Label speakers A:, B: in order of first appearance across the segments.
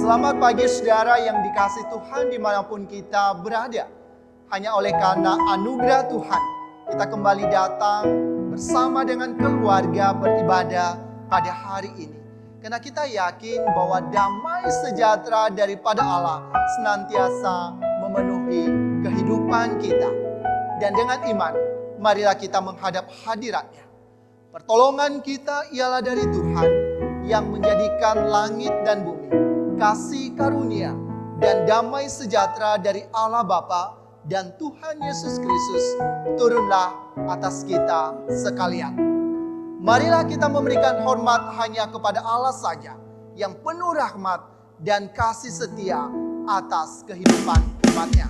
A: Selamat pagi saudara yang dikasihi Tuhan dimanapun kita berada. Hanya oleh karena anugerah Tuhan, kita kembali datang bersama dengan keluarga beribadah pada hari ini. Karena kita yakin bahwa damai sejahtera daripada Allah senantiasa memenuhi kehidupan kita. Dan dengan iman, marilah kita menghadap hadirat-Nya. Pertolongan kita ialah dari Tuhan yang menjadikan langit dan bumi, kasih karunia dan damai sejahtera dari Allah Bapa dan Tuhan Yesus Kristus turunlah atas kita sekalian. Marilah kita memberikan hormat hanya kepada Allah saja yang penuh rahmat dan kasih setia atas kehidupan umat-Nya.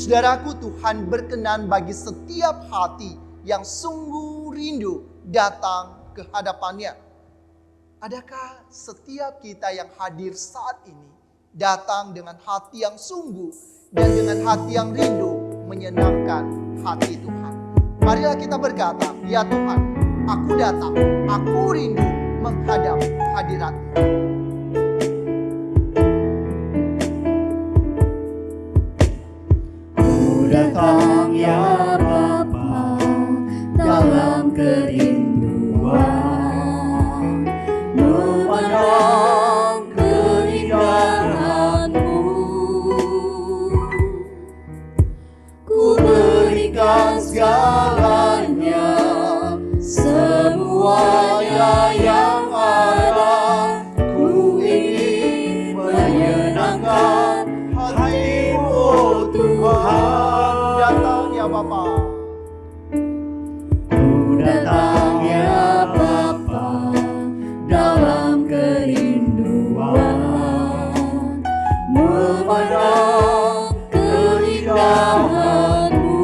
A: Saudaraku, Tuhan berkenan bagi setiap hati yang sungguh rindu datang ke hadapan-Nya. Adakah setiap kita yang hadir saat ini datang dengan hati yang sungguh dan dengan hati yang rindu menyenangkan hati Tuhan? Marilah kita berkata, ya Tuhan, aku datang, aku rindu menghadap hadirat-Mu.
B: Datang ya Bapa dalam kerinduan, memandang keindahan-Mu. Ku berikan segalanya, semuanya yang ada. Ku ingin menyenangkan hati-Mu, Tuhan.
A: Datang ya Bapa.
B: Ku datang ya Bapa dalam kerinduan, memandang keindahan-Mu.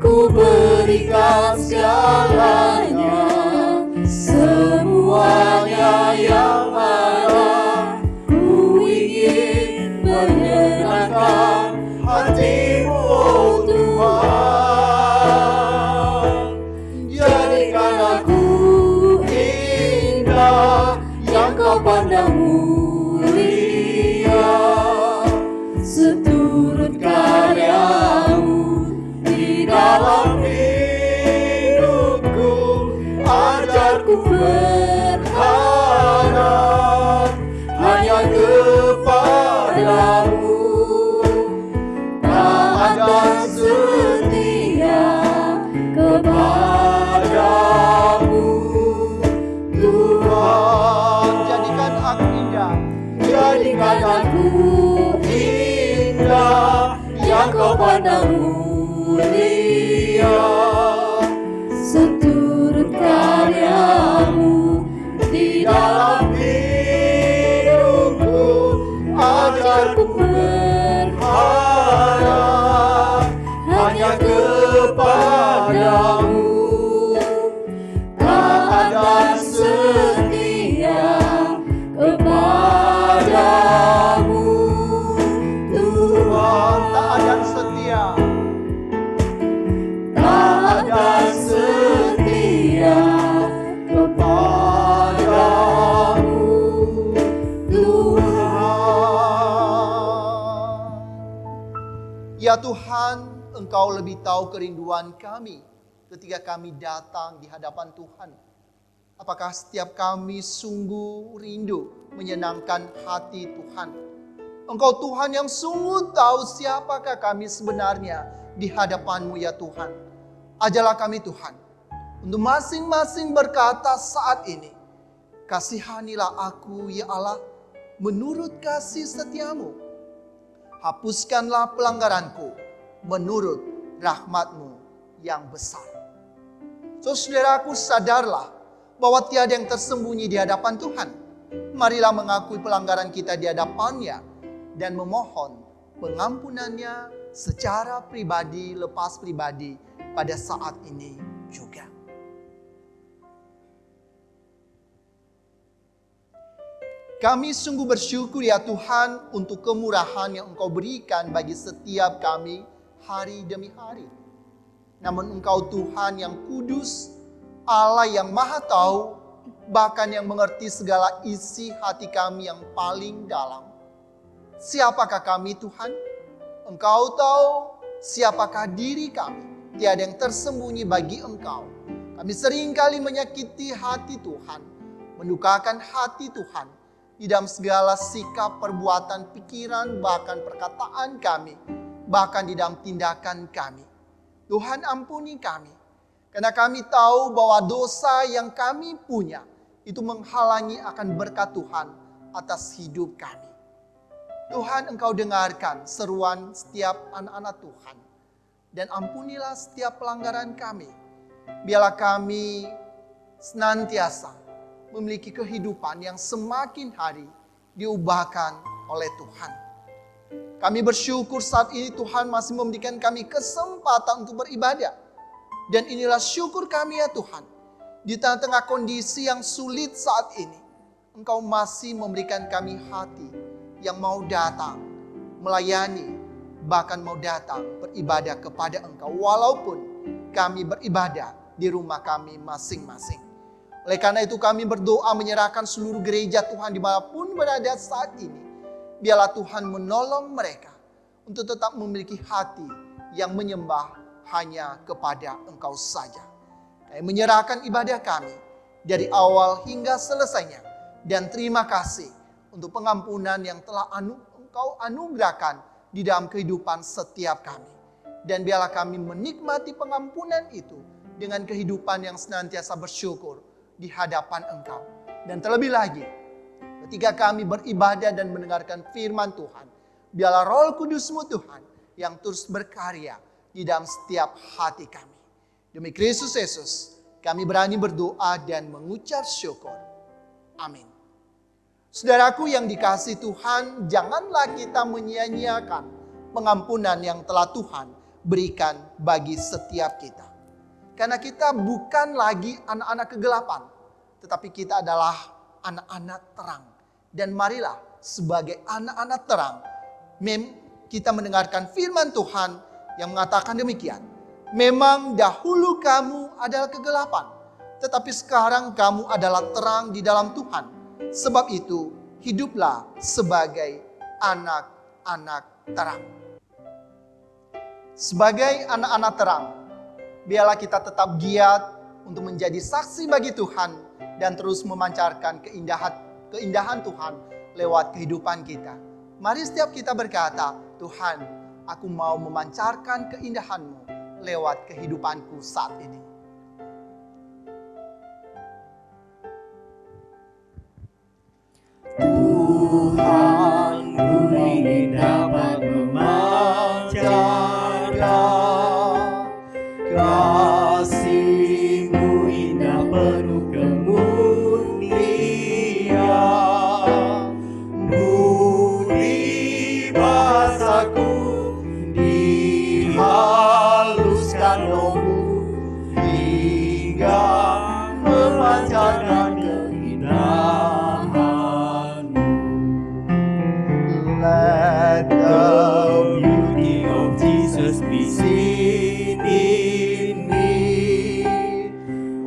B: Ku berikan segalanya, semuanya yang ada. Ku ingin menyenangkan hati-Mu, Tuhan. Jadikan aku indah yang Kau pandang mulia, seturut karya-Mu di dalam hidupku. Ajarku berharap hanya kepada-Mu, taat dan setia kepada-Mu, Tuhan.
A: Jadikan aku indah,
B: Jadikan aku indah yang Kau pandang mulia, seturut karya-Mu di dalam hidupku.
A: Engkau lebih tahu kerinduan kami ketika kami datang di hadapan Tuhan. Apakah setiap kami sungguh rindu menyenangkan hati Tuhan? Engkau Tuhan yang sungguh tahu siapakah kami sebenarnya di hadapan-Mu ya Tuhan. Ajarlah kami Tuhan, untuk masing-masing berkata saat ini, kasihanilah aku ya Allah, menurut kasih setiamu. Hapuskanlah pelanggaranku, menurut rahmat-Mu yang besar. Saudaraku, sadarlah bahwa tiada yang tersembunyi di hadapan Tuhan. Marilah mengakui pelanggaran kita di hadapan-Nya dan memohon pengampunannya secara pribadi lepas pribadi pada saat ini juga. Kami sungguh bersyukur ya Tuhan untuk kemurahan yang Engkau berikan bagi setiap kami hari demi hari. Namun Engkau Tuhan yang kudus, Allah yang maha tahu, bahkan yang mengerti segala isi hati kami yang paling dalam. Siapakah kami Tuhan? Engkau tahu siapakah diri kami. Tiada yang tersembunyi bagi Engkau. Kami seringkali menyakiti hati Tuhan, mendukakan hati Tuhan di dalam segala sikap, perbuatan, pikiran, bahkan perkataan kami, bahkan di dalam tindakan kami. Tuhan ampuni kami, karena kami tahu bahwa dosa yang kami punya itu menghalangi akan berkat Tuhan atas hidup kami. Tuhan, Engkau dengarkan seruan setiap anak-anak Tuhan. Dan ampunilah setiap pelanggaran kami. Biarlah kami senantiasa memiliki kehidupan yang semakin hari diubahkan oleh Tuhan. Kami bersyukur saat ini Tuhan masih memberikan kami kesempatan untuk beribadah. Dan inilah syukur kami ya Tuhan. Di tengah-tengah kondisi yang sulit saat ini, Engkau masih memberikan kami hati yang mau datang, melayani, bahkan mau datang beribadah kepada Engkau. Walaupun kami beribadah di rumah kami masing-masing. Oleh karena itu kami berdoa menyerahkan seluruh gereja Tuhan dimanapun berada saat ini. Biarlah Tuhan menolong mereka untuk tetap memiliki hati yang menyembah hanya kepada Engkau saja. Kami menyerahkan ibadah kami dari awal hingga selesainya. Dan terima kasih untuk pengampunan yang telah Engkau anugerahkan di dalam kehidupan setiap kami. Dan biarlah kami menikmati pengampunan itu dengan kehidupan yang senantiasa bersyukur di hadapan Engkau. Dan terlebih lagi, ketika kami beribadah dan mendengarkan firman Tuhan, biarlah Roh Kudus-Mu Tuhan yang terus berkarya di dalam setiap hati kami. Demi Kristus Yesus, kami berani berdoa dan mengucap syukur. Amin. Saudaraku yang dikasihi Tuhan, janganlah kita menyia-nyiakan pengampunan yang telah Tuhan berikan bagi setiap kita. Karena kita bukan lagi anak-anak kegelapan, tetapi kita adalah anak-anak terang. Dan marilah sebagai anak-anak terang, kita mendengarkan firman Tuhan yang mengatakan demikian. Memang dahulu kamu adalah kegelapan, tetapi sekarang kamu adalah terang di dalam Tuhan. Sebab itu, hiduplah sebagai anak-anak terang. Sebagai anak-anak terang, biarlah kita tetap giat untuk menjadi saksi bagi Tuhan dan terus memancarkan keindahan Tuhan lewat kehidupan kita. Mari setiap kita berkata, Tuhan, aku mau memancarkan keindahan-Mu lewat kehidupanku saat ini.
B: Tuhan, ku ingin dapat memancarkan kasih-Mu indah penuh kemurnian. Budi bahasaku dihaluskan Roh-Mu hingga memancarkan keindahan. Let the beauty of Jesus be seen in me.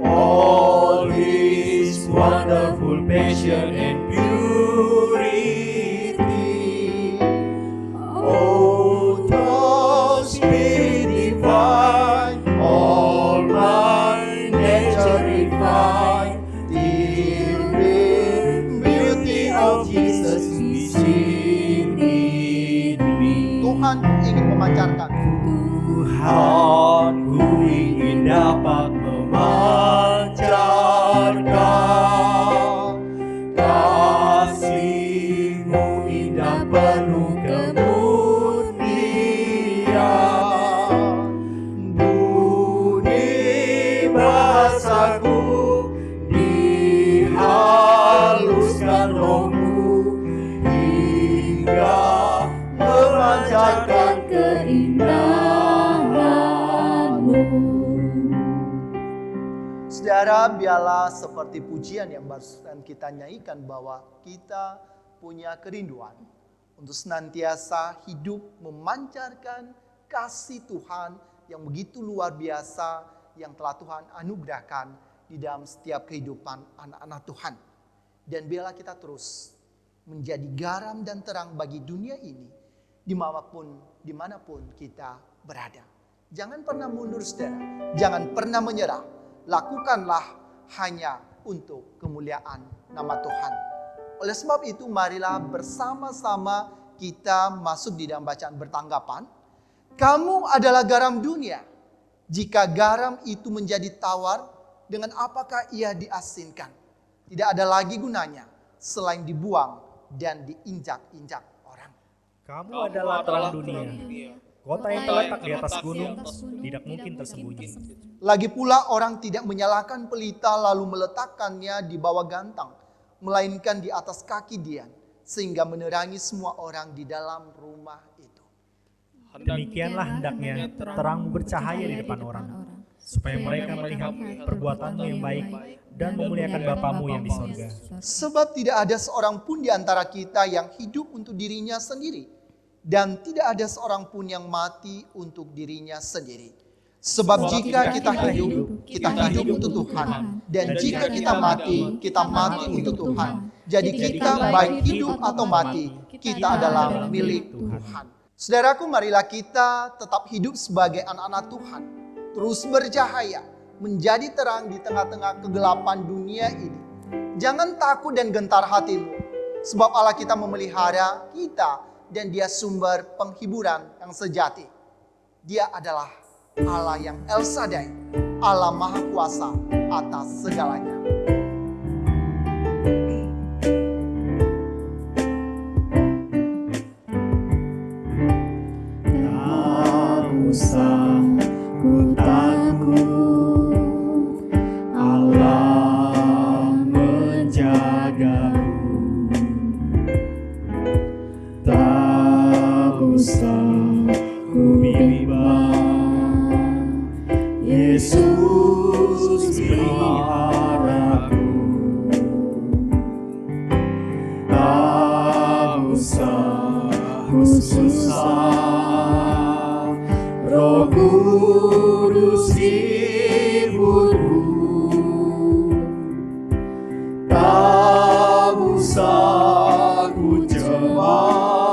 B: All His wonderful passion and purity. Oh, the Spirit
A: memancarkan.
B: Tuhan, ku ingin dapat memancarkan kasih-Mu indah penuh kemurnian. Bunyi bahasaku dihaluskan Roh-Mu hingga memancarkan keindahan-Mu.
A: Saudara, biarlah seperti pujian yang barusan kita nyanyikan bahwa kita punya kerinduan untuk senantiasa hidup memancarkan kasih Tuhan yang begitu luar biasa yang telah Tuhan anugerahkan di dalam setiap kehidupan anak-anak Tuhan. Dan biarlah kita terus menjadi garam dan terang bagi dunia ini dimanapun kita berada. Jangan pernah mundur, saudara. Jangan pernah menyerah. Lakukanlah hanya untuk kemuliaan nama Tuhan. Oleh sebab itu, marilah bersama-sama kita masuk di dalam bacaan bertanggapan. Kamu adalah garam dunia. Jika garam itu menjadi tawar, dengan apakah ia diasinkan? Tidak ada lagi gunanya selain dibuang dan diinjak-injak orang.
C: Kamu adalah terang dunia. Kota yang terletak di atas gunung tidak mungkin tersembunyi.
A: Lagi pula orang tidak menyalakan pelita lalu meletakkannya di bawah gantang, melainkan di atas kaki dian, sehingga menerangi semua orang di dalam rumah itu.
C: Demikianlah hendaknya terangmu bercahaya di depan orang, supaya mereka melihat perbuatanmu yang baik dan memuliakan Bapamu yang di sorga.
A: Sebab tidak ada seorang pun di antara kita yang hidup untuk dirinya sendiri, dan tidak ada seorang pun yang mati untuk dirinya sendiri. Sebab jika kita hidup untuk Tuhan. Dan jika kita mati untuk Tuhan. Jadi kita baik hidup atau mati, kita adalah milik Tuhan. Saudaraku, marilah kita tetap hidup sebagai anak-anak Tuhan. Terus bercahaya, menjadi terang di tengah-tengah kegelapan dunia ini. Jangan takut dan gentar hatimu. Sebab Allah kita memelihara kita dan Dia sumber penghiburan yang sejati. Dia adalah Allah yang El Shaddai, Allah Maha Kuasa atas segalanya.
B: Tak usah ku takut, Allah menjagaku. Tak usah ku bimbang, Yesus peliharaku. Tak usah ku susah, Roh Kudus hiburku. Tak usah ku cemas,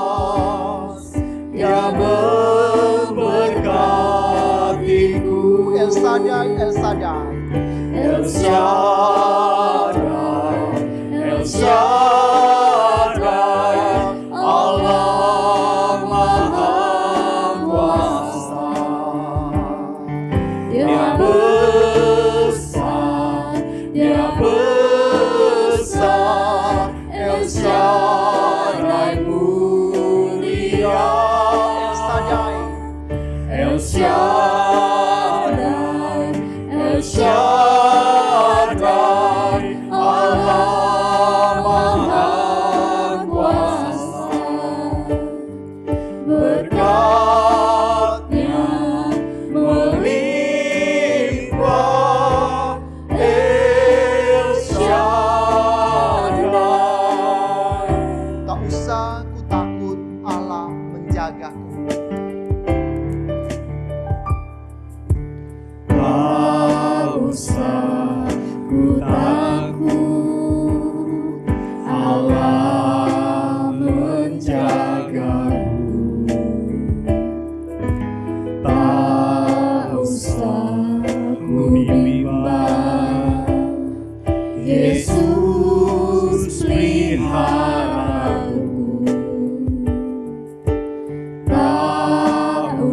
B: Dia memberkatiku.
A: El Shaddai, El Shaddai,
B: El Shaddai, El Shaddai, Allah Maha Kuasa. Dia besar, Dia besar, El Shaddai mulia.
A: El Shaddai,
B: El Shaddai, El Shaddai, Allah Maha Kuasa. Berkat-Nya melimpah, El Shaddai.
A: tak usah ku takut, Allah menjagaku.
B: Tak usah ku takut, Allah menjagaku. Tak usah ku bimbang, Yesus peliharaku. Tak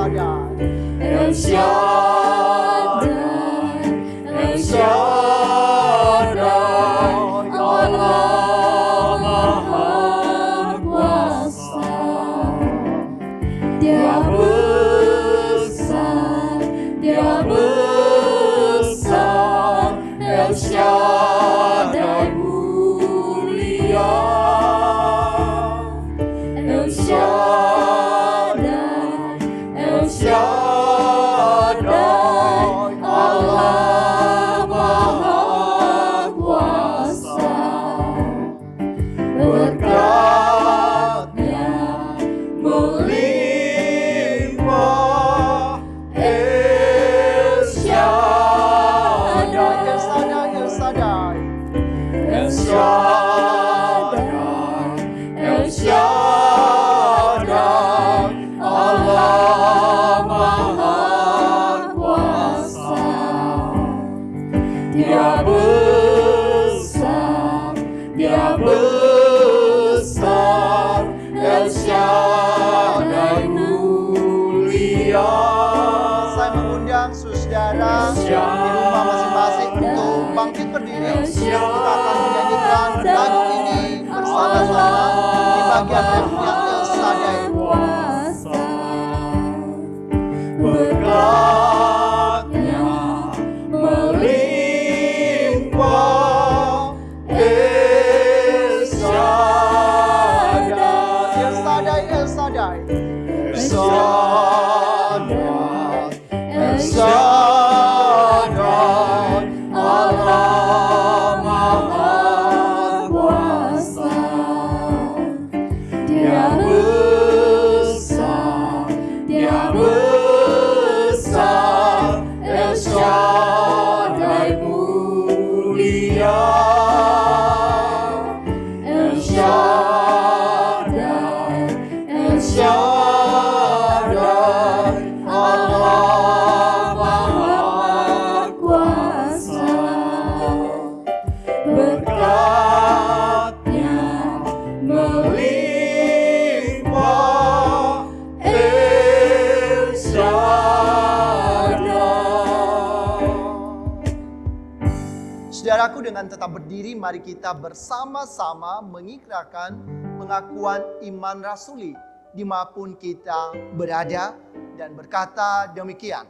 A: Shaddai.
B: El Shaddai, El Shaddai, Allah Maha Kuasa. Dia besar, Dia besar, El Shaddai mulia. El Shaddai, El Shaddai, Allah Maha Kuasa. Berkat-Nya melimpah. El Shaddai,
A: El Shaddai, El Shaddai.
B: El Shaddai, El Shaddai, Allah Maha Kuasa. Dia besar, Dia besar, El Shaddai mulia.
A: Saya mengundang saudara di rumah masing-masing untuk bangkit berdiri. Kita akan menyanyikan lagu ini bersama-sama di bagian refnya El Shaddai.
B: Kuasa. Berkat-Nya melimpah. El Shaddai,
A: El Shaddai, El Shaddai.
B: El Shaddai, El Shaddai, Allah Maha Kuasa. Dia besar, Dia besar, El Shaddai mulia. El Shaddai, El Shaddai, Allah Maha Kuasa. Berkat-Nya melimpah. El Shaddai.
A: Saudaraku, dengan tetap berdiri, mari kita bersama-sama mengikrarkan pengakuan iman rasuli dimanapun kita berada dan berkata demikian.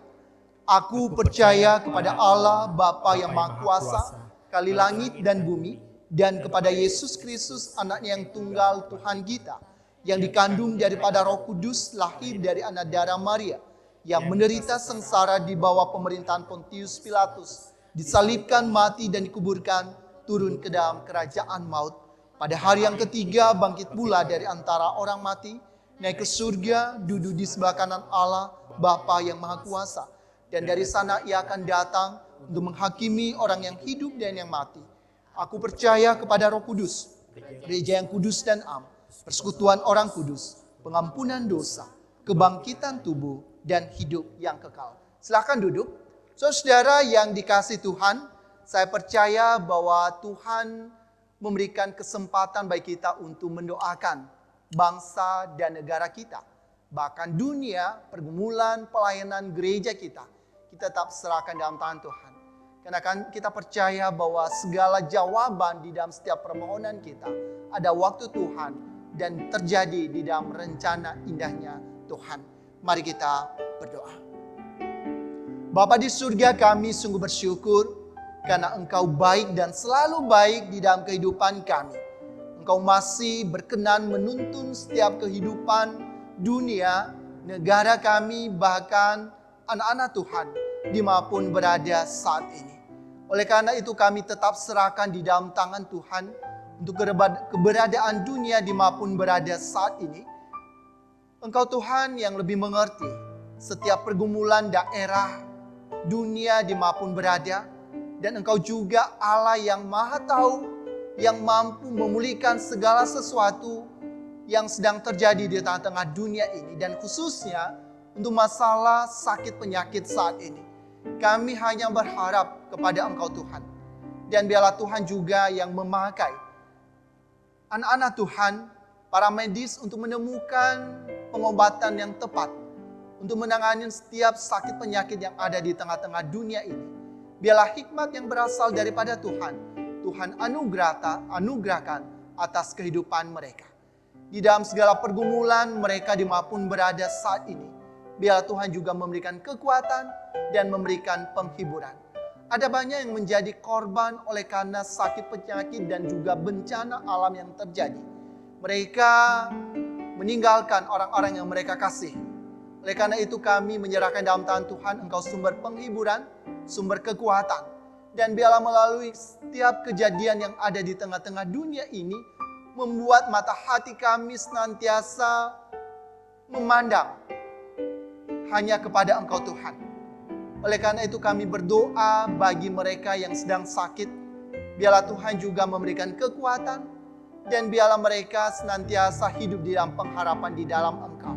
A: Aku percaya kepada Allah Bapa yang Maha Kuasa, kali langit dan bumi, dan kepada Yesus Kristus, anaknya yang tunggal Tuhan kita, yang dikandung daripada Roh Kudus, lahir dari anak darah Maria, yang menderita sengsara di bawah pemerintahan Pontius Pilatus, disalibkan, mati, dan dikuburkan, turun ke dalam kerajaan maut. Pada hari yang ketiga bangkit pula dari antara orang mati, naik ke surga, duduk di sebelah kanan Allah, Bapa yang Maha Kuasa. Dan dari sana ia akan datang untuk menghakimi orang yang hidup dan yang mati. Aku percaya kepada Roh Kudus, gereja yang kudus dan am, persekutuan orang kudus, pengampunan dosa, kebangkitan tubuh, dan hidup yang kekal. Silakan duduk. Saudara yang dikasihi Tuhan, saya percaya bahwa Tuhan memberikan kesempatan bagi kita untuk mendoakan bangsa dan negara kita. Bahkan dunia, pergumulan, pelayanan gereja kita tetap serahkan dalam tangan Tuhan. Karena kan kita percaya bahwa segala jawaban di dalam setiap permohonan kita ada waktu Tuhan dan terjadi di dalam rencana indahnya Tuhan. Mari kita berdoa. Bapa di surga, kami sungguh bersyukur karena Engkau baik dan selalu baik di dalam kehidupan kami. Engkau masih berkenan menuntun setiap kehidupan dunia, negara kami, bahkan anak-anak Tuhan dimanapun berada saat ini. Oleh karena itu kami tetap serahkan di dalam tangan Tuhan untuk keberadaan dunia dimanapun berada saat ini. Engkau Tuhan yang lebih mengerti setiap pergumulan daerah dunia dimanapun berada. Dan Engkau juga Allah yang Maha Tahu, yang mampu memulihkan segala sesuatu yang sedang terjadi di tengah-tengah dunia ini. Dan khususnya untuk masalah sakit penyakit saat ini. Kami hanya berharap kepada Engkau Tuhan. Dan biarlah Tuhan juga yang memakai anak-anak Tuhan, para medis untuk menemukan pengobatan yang tepat untuk menangani setiap sakit penyakit yang ada di tengah-tengah dunia ini. Biarlah hikmat yang berasal daripada Tuhan, Tuhan anugerahkan atas kehidupan mereka. Di dalam segala pergumulan mereka dimanapun berada saat ini, biarlah Tuhan juga memberikan kekuatan dan memberikan penghiburan. Ada banyak yang menjadi korban oleh karena sakit penyakit dan juga bencana alam yang terjadi. Mereka meninggalkan orang-orang yang mereka kasih. Oleh karena itu kami menyerahkan dalam tangan Tuhan Engkau sumber penghiburan, sumber kekuatan. Dan biarlah melalui setiap kejadian yang ada di tengah-tengah dunia ini, membuat mata hati kami senantiasa memandang hanya kepada Engkau Tuhan. Oleh karena itu kami berdoa bagi mereka yang sedang sakit. Biarlah Tuhan juga memberikan kekuatan. Dan biarlah mereka senantiasa hidup di dalam pengharapan di dalam Engkau.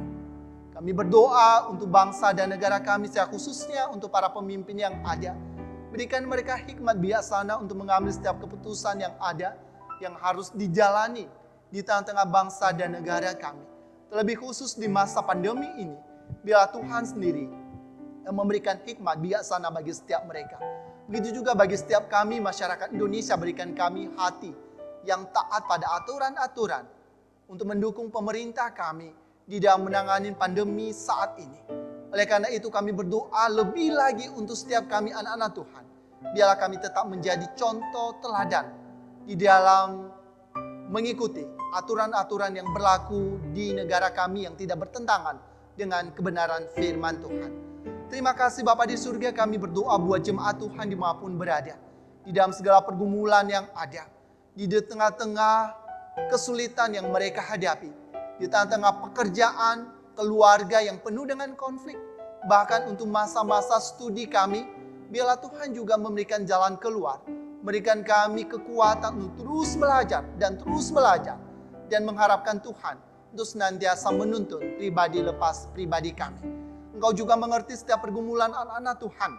A: Kami berdoa untuk bangsa dan negara kami, secara khususnya untuk para pemimpin yang ada. Berikan mereka hikmat bijaksana untuk mengambil setiap keputusan yang ada, yang harus dijalani di tengah-tengah bangsa dan negara kami. Terlebih khusus di masa pandemi ini, biarlah Tuhan sendiri yang memberikan hikmat bijaksana bagi setiap mereka. Begitu juga bagi setiap kami, masyarakat Indonesia, berikan kami hati yang taat pada aturan-aturan untuk mendukung pemerintah kami di dalam menangani pandemi saat ini. Oleh karena itu kami berdoa lebih lagi untuk setiap kami anak-anak Tuhan. Biarlah kami tetap menjadi contoh teladan di dalam mengikuti aturan-aturan yang berlaku di negara kami yang tidak bertentangan dengan kebenaran firman Tuhan. Terima kasih Bapa di surga, kami berdoa buat jemaat Tuhan dimanapun berada. Di dalam segala pergumulan yang ada. Di tengah-tengah kesulitan yang mereka hadapi. Di tengah-tengah pekerjaan, keluarga yang penuh dengan konflik. Bahkan untuk masa-masa studi kami, biarlah Tuhan juga memberikan jalan keluar. Memberikan kami kekuatan untuk terus belajar dan terus belajar. Dan mengharapkan Tuhan untuk senantiasa menuntun pribadi lepas pribadi kami. Engkau juga mengerti setiap pergumulan anak-anak Tuhan.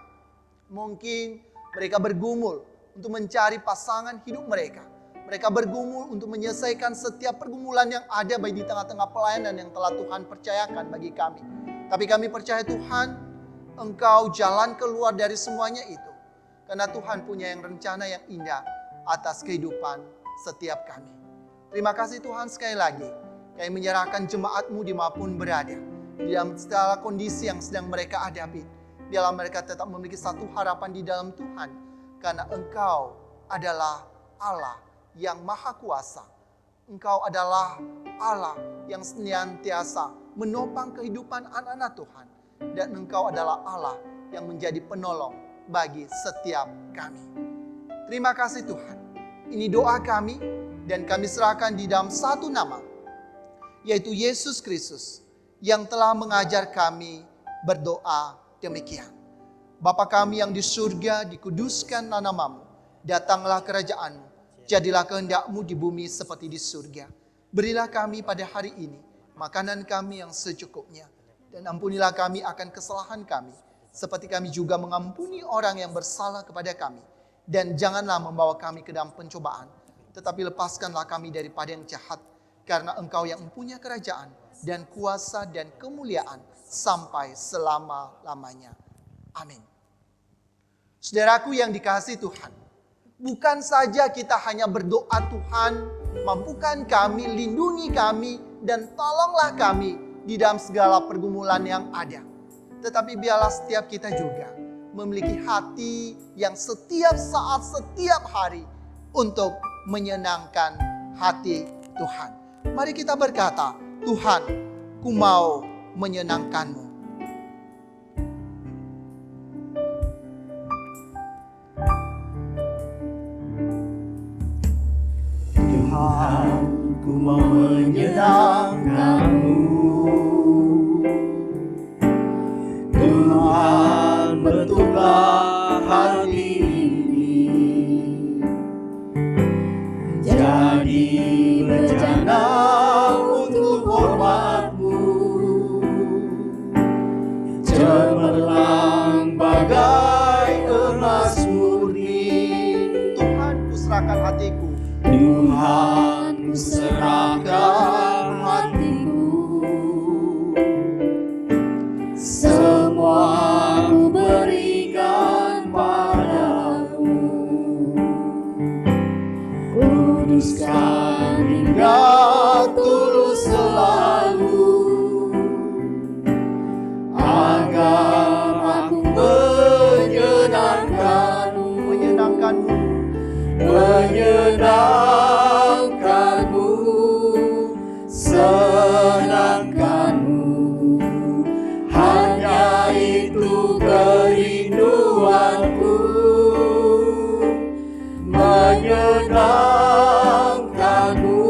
A: Mungkin mereka bergumul untuk mencari pasangan hidup mereka. Mereka bergumul untuk menyelesaikan setiap pergumulan yang ada baik di tengah-tengah pelayanan yang telah Tuhan percayakan bagi kami. Tapi kami percaya Tuhan, Engkau jalan keluar dari semuanya itu. Karena Tuhan punya yang rencana yang indah atas kehidupan setiap kami. Terima kasih Tuhan sekali lagi. Kami menyerahkan jemaat-Mu dimanapun berada. Di dalam segala kondisi yang sedang mereka hadapi. Biarlah mereka tetap memiliki satu harapan di dalam Tuhan. Karena Engkau adalah Allah yang maha kuasa. Engkau adalah Allah yang senantiasa menopang kehidupan anak-anak Tuhan. Dan Engkau adalah Allah yang menjadi penolong bagi setiap kami. Terima kasih Tuhan. Ini doa kami dan kami serahkan di dalam satu nama, yaitu Yesus Kristus, yang telah mengajar kami berdoa demikian. Bapa kami yang di surga, dikuduskan namamu. Datanglah kerajaan-Mu. Jadilah kehendak-Mu di bumi seperti di surga. Berilah kami pada hari ini makanan kami yang secukupnya. Dan ampunilah kami akan kesalahan kami, seperti kami juga mengampuni orang yang bersalah kepada kami. Dan janganlah membawa kami ke dalam pencobaan, tetapi lepaskanlah kami daripada yang jahat. Karena Engkau yang mempunyai kerajaan dan kuasa dan kemuliaan sampai selama-lamanya. Amin. Saudaraku yang dikasihi Tuhan, bukan saja kita hanya berdoa, Tuhan, mampukan kami, lindungi kami, dan tolonglah kami di dalam segala pergumulan yang ada. Tetapi biarlah setiap kita juga memiliki hati yang setiap saat, setiap hari untuk menyenangkan hati Tuhan. Mari kita berkata, Tuhan, ku mau menyenangkan-Mu.
B: Tuhan, ku mau menyenangkan-Mu. Tuhan, betullah hati ini jadi bejana untuk hormat-Mu, cemerlang bagai emas murni.
A: Tuhan, ku serahkan hatiku.
B: Tuhan, ku serahkan hatiku. semua ku berikan padamu. Kuduskan hingga tulus selalu, agar aku menyenangkanmu, senangkanmu. Hanya itu kerinduanku, menyenangkanmu,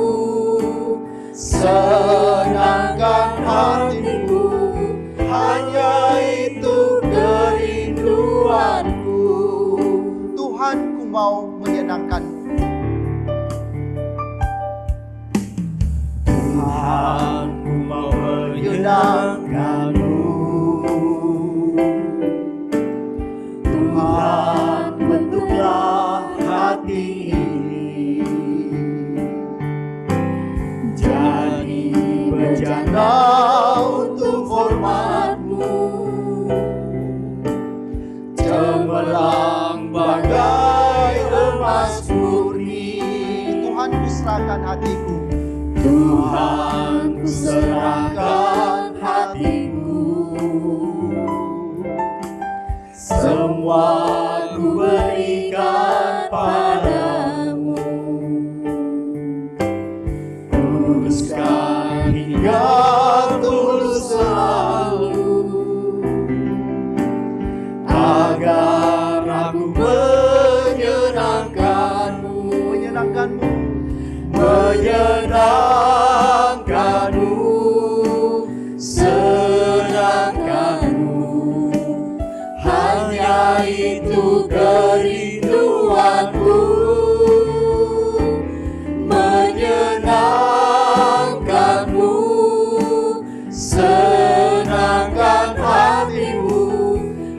B: senangkan hatiku. Hanya itu kerinduanku.
A: Tuhan, ku mau menyenangkanmu.
B: Tuhan, ku mau menyenangkanmu. Tuhan, bentuklah hati ini jadi bejana untuk hormat-Mu, cemerlang bagai emas murni.
A: Tuhan, ku serahkan hatiku.
B: Tuhan, ku serahkan hatiku, semua ku berikan padamu. Kuduskan hingga tulus selalu, agar aku menyenangkanmu,
A: Menyenangkanmu.
B: menyenangkanmu, senangkanmu. Hanya itu kerinduanku, menyenangkanmu, senangkan hatimu.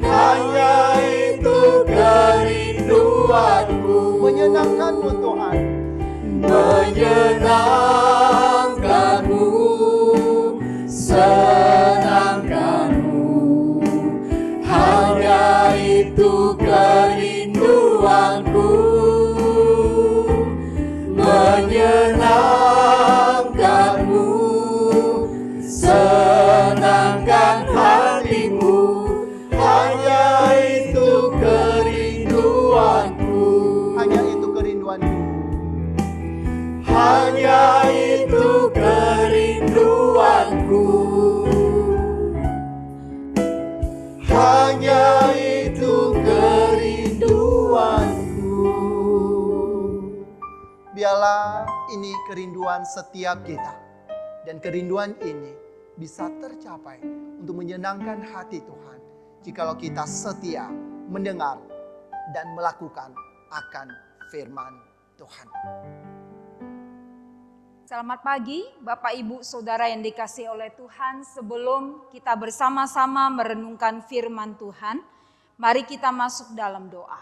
B: Hanya itu kerinduanku,
A: Menyenangkanmu Tuhan.
B: menyenangkanmu, senangkanmu. Hanya itu kerinduanku, menyenangkanmu, senangkan hatimu. Hanya itu kerinduanku,
A: Hanya itu kerinduanku.
B: hanya itu kerinduanku, hanya itu kerinduanku.
A: Biarlah ini kerinduan setiap kita. Dan kerinduan ini bisa tercapai untuk menyenangkan hati Tuhan, jikalau kita setia mendengar dan melakukan akan firman Tuhan.
D: Selamat pagi Bapak Ibu Saudara yang dikasihi oleh Tuhan. Sebelum kita bersama-sama merenungkan firman Tuhan, mari kita masuk dalam doa.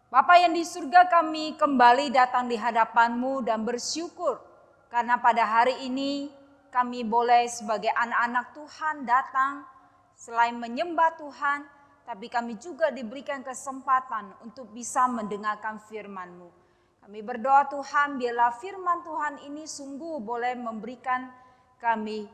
D: Bapa yang di surga, kami kembali datang di hadapan-Mu dan bersyukur karena pada hari ini kami boleh sebagai anak-anak Tuhan datang selain menyembah Tuhan, tapi kami juga diberikan kesempatan untuk bisa mendengarkan firman-Mu. Kami berdoa Tuhan, biarlah firman Tuhan ini sungguh boleh memberikan kami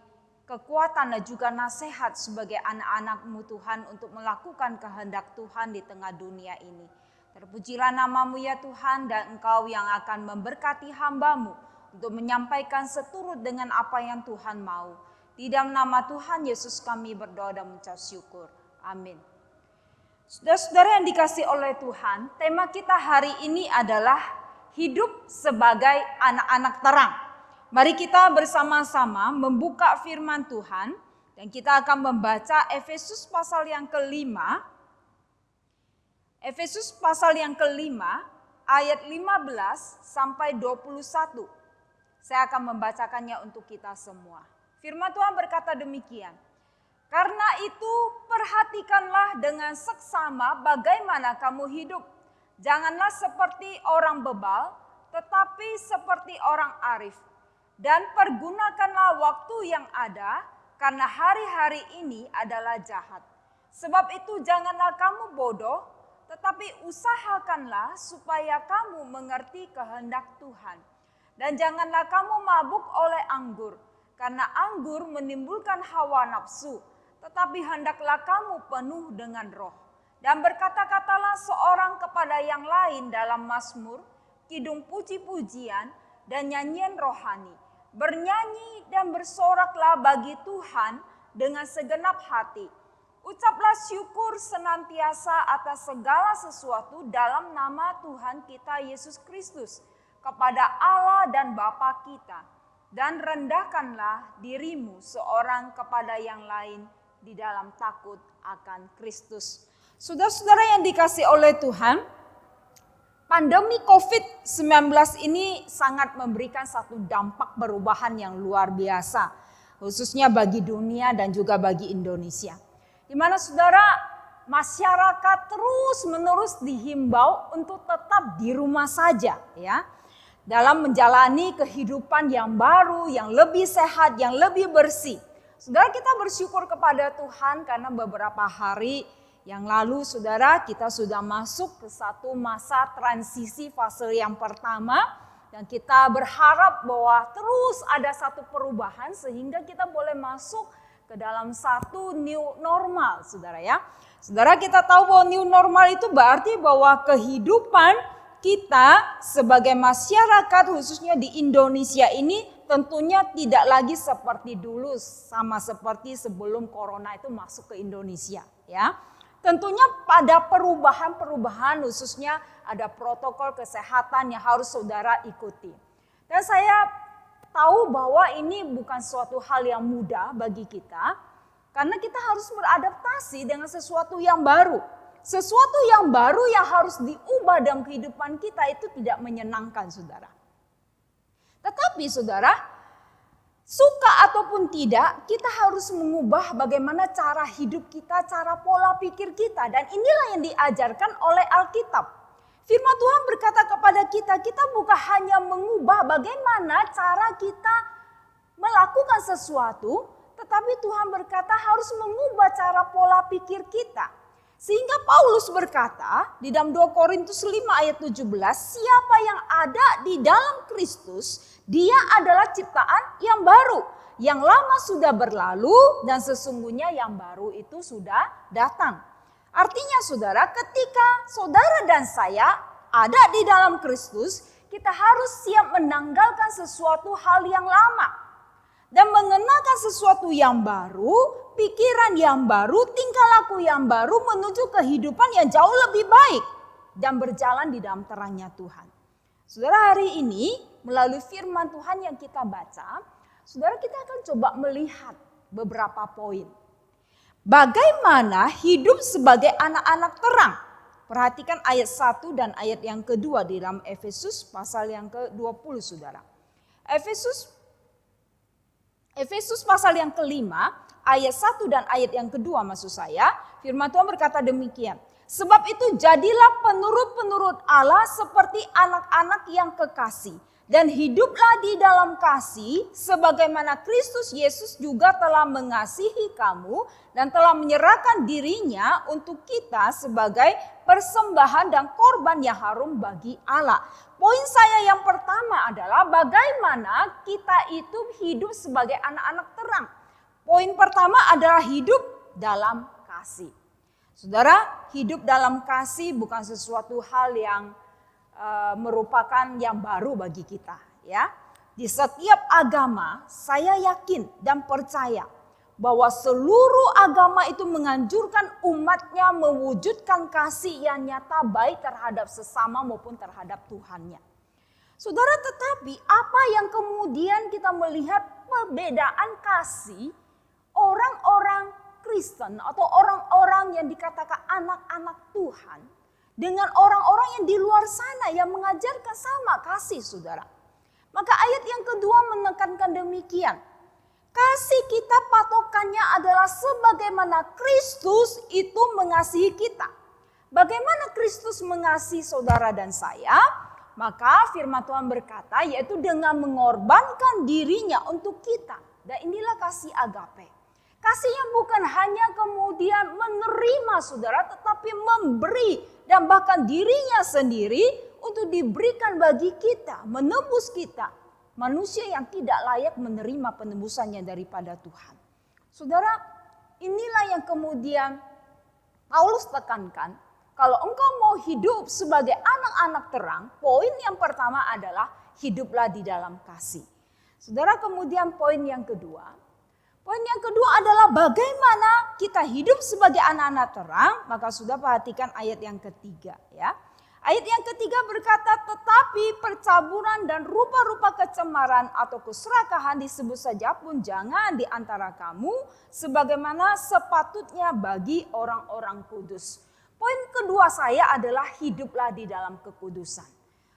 D: kekuatan dan juga nasihat sebagai anak-anak-Mu Tuhan untuk melakukan kehendak Tuhan di tengah dunia ini. Terpujilah nama-Mu ya Tuhan, dan Engkau yang akan memberkati hamba-Mu untuk menyampaikan seturut dengan apa yang Tuhan mau. Di dalam nama Tuhan Yesus kami berdoa dan mengucap syukur. Amin. Saudara-saudara yang dikasihi oleh Tuhan, tema kita hari ini adalah hidup sebagai anak-anak terang. Mari kita bersama-sama membuka firman Tuhan dan kita akan membaca Efesus pasal yang kelima. Efesus pasal yang kelima ayat 15 sampai 21. Saya akan membacakannya untuk kita semua. Firman Tuhan berkata demikian. Karena itu perhatikanlah dengan seksama bagaimana kamu hidup. Janganlah seperti orang bebal, tetapi seperti orang arif. Dan pergunakanlah waktu yang ada, karena hari-hari ini adalah jahat. Sebab itu janganlah kamu bodoh, tetapi usahakanlah supaya kamu mengerti kehendak Tuhan. Dan janganlah kamu mabuk oleh anggur, karena anggur menimbulkan hawa nafsu, tetapi hendaklah kamu penuh dengan roh. Dan berkata-katalah seorang kepada yang lain dalam mazmur, kidung puji-pujian, dan nyanyian rohani. Bernyanyi dan bersoraklah bagi Tuhan dengan segenap hati. Ucaplah syukur senantiasa atas segala sesuatu dalam nama Tuhan kita Yesus Kristus kepada Allah dan Bapa kita. Dan rendahkanlah dirimu seorang kepada yang lain di dalam takut akan Kristus. Saudara-saudara yang dikasihi oleh Tuhan, pandemi COVID-19 ini sangat memberikan satu dampak perubahan yang luar biasa, khususnya bagi dunia dan juga bagi Indonesia. Di mana saudara, masyarakat terus-menerus dihimbau untuk tetap di rumah saja ya. Dalam menjalani kehidupan yang baru, yang lebih sehat, yang lebih bersih. Saudara, kita bersyukur kepada Tuhan karena beberapa hari yang lalu saudara, kita sudah masuk ke satu masa transisi fase yang pertama. Dan kita berharap bahwa terus ada satu perubahan sehingga kita boleh masuk ke dalam satu new normal saudara ya. Saudara, kita tahu bahwa new normal itu berarti bahwa kehidupan kita sebagai masyarakat khususnya di Indonesia ini tentunya tidak lagi seperti dulu, sama seperti sebelum corona itu masuk ke Indonesia ya. Tentunya pada perubahan-perubahan khususnya ada protokol kesehatan yang harus saudara ikuti. Dan saya tahu bahwa ini bukan suatu hal yang mudah bagi kita. Karena kita harus beradaptasi dengan sesuatu yang baru. Sesuatu yang baru yang harus diubah dalam kehidupan kita itu tidak menyenangkan saudara. Tetapi saudara, suka ataupun tidak, kita harus mengubah bagaimana cara hidup kita, cara pola pikir kita. Dan inilah yang diajarkan oleh Alkitab. Firman Tuhan berkata kepada kita, kita bukan hanya mengubah bagaimana cara kita melakukan sesuatu, tetapi Tuhan berkata harus mengubah cara pola pikir kita. Sehingga Paulus berkata di dalam 2 Korintus 5 ayat 17, siapa yang ada di dalam Kristus, dia adalah ciptaan yang baru. Yang lama sudah berlalu dan sesungguhnya yang baru itu sudah datang. Artinya saudara, ketika saudara dan saya ada di dalam Kristus, kita harus siap menanggalkan sesuatu hal yang lama. Dan mengenakan sesuatu yang baru, pikiran yang baru, tingkah laku yang baru menuju kehidupan yang jauh lebih baik. Dan berjalan di dalam terangnya Tuhan. Saudara, hari ini melalui firman Tuhan yang kita baca, saudara kita akan coba melihat beberapa poin. Bagaimana hidup sebagai anak-anak terang. Perhatikan ayat 1 dan ayat yang kedua di dalam Efesus pasal yang ke-20 saudara. Efesus pasal yang kelima, ayat 1 dan ayat yang kedua maksud saya, firman Tuhan berkata demikian. Sebab itu jadilah penurut-penurut Allah seperti anak-anak yang kekasih. Dan hiduplah di dalam kasih sebagaimana Kristus Yesus juga telah mengasihi kamu dan telah menyerahkan dirinya untuk kita sebagai persembahan dan korban yang harum bagi Allah. Poin saya yang pertama adalah bagaimana kita itu hidup sebagai anak-anak terang. Poin pertama adalah hidup dalam kasih. Saudara, hidup dalam kasih bukan sesuatu hal yang merupakan yang baru bagi kita ya. Di setiap agama saya yakin dan percaya bahwa seluruh agama itu menganjurkan umatnya mewujudkan kasih yang nyata baik terhadap sesama maupun terhadap Tuhannya. Saudara, tetapi apa yang kemudian kita melihat perbedaan kasih orang-orang Kristen atau orang-orang yang dikatakan anak-anak Tuhan dengan orang-orang yang di luar sana yang mengajarkan sama kasih saudara. Maka ayat yang kedua menekankan demikian. Kasih kita patokannya adalah sebagaimana Kristus itu mengasihi kita. Bagaimana Kristus mengasihi saudara dan saya? Maka firman Tuhan berkata yaitu dengan mengorbankan dirinya untuk kita. Dan inilah kasih agape. Kasihnya bukan hanya kemudian menerima saudara, tetapi memberi dan bahkan dirinya sendiri untuk diberikan bagi kita, menebus kita. Manusia yang tidak layak menerima penebusannya daripada Tuhan. Saudara, inilah yang kemudian Paulus tekankan. Kalau engkau mau hidup sebagai anak-anak terang, poin yang pertama adalah hiduplah di dalam kasih. Saudara, kemudian poin yang kedua. Poin yang kedua adalah bagaimana kita hidup sebagai anak-anak terang. Maka sudah perhatikan ayat yang ketiga ya. Ayat yang ketiga berkata, tetapi percaburan dan rupa-rupa kecemaran atau keserakahan disebut saja pun jangan di antara kamu sebagaimana sepatutnya bagi orang-orang kudus. Poin kedua saya adalah hiduplah di dalam kekudusan.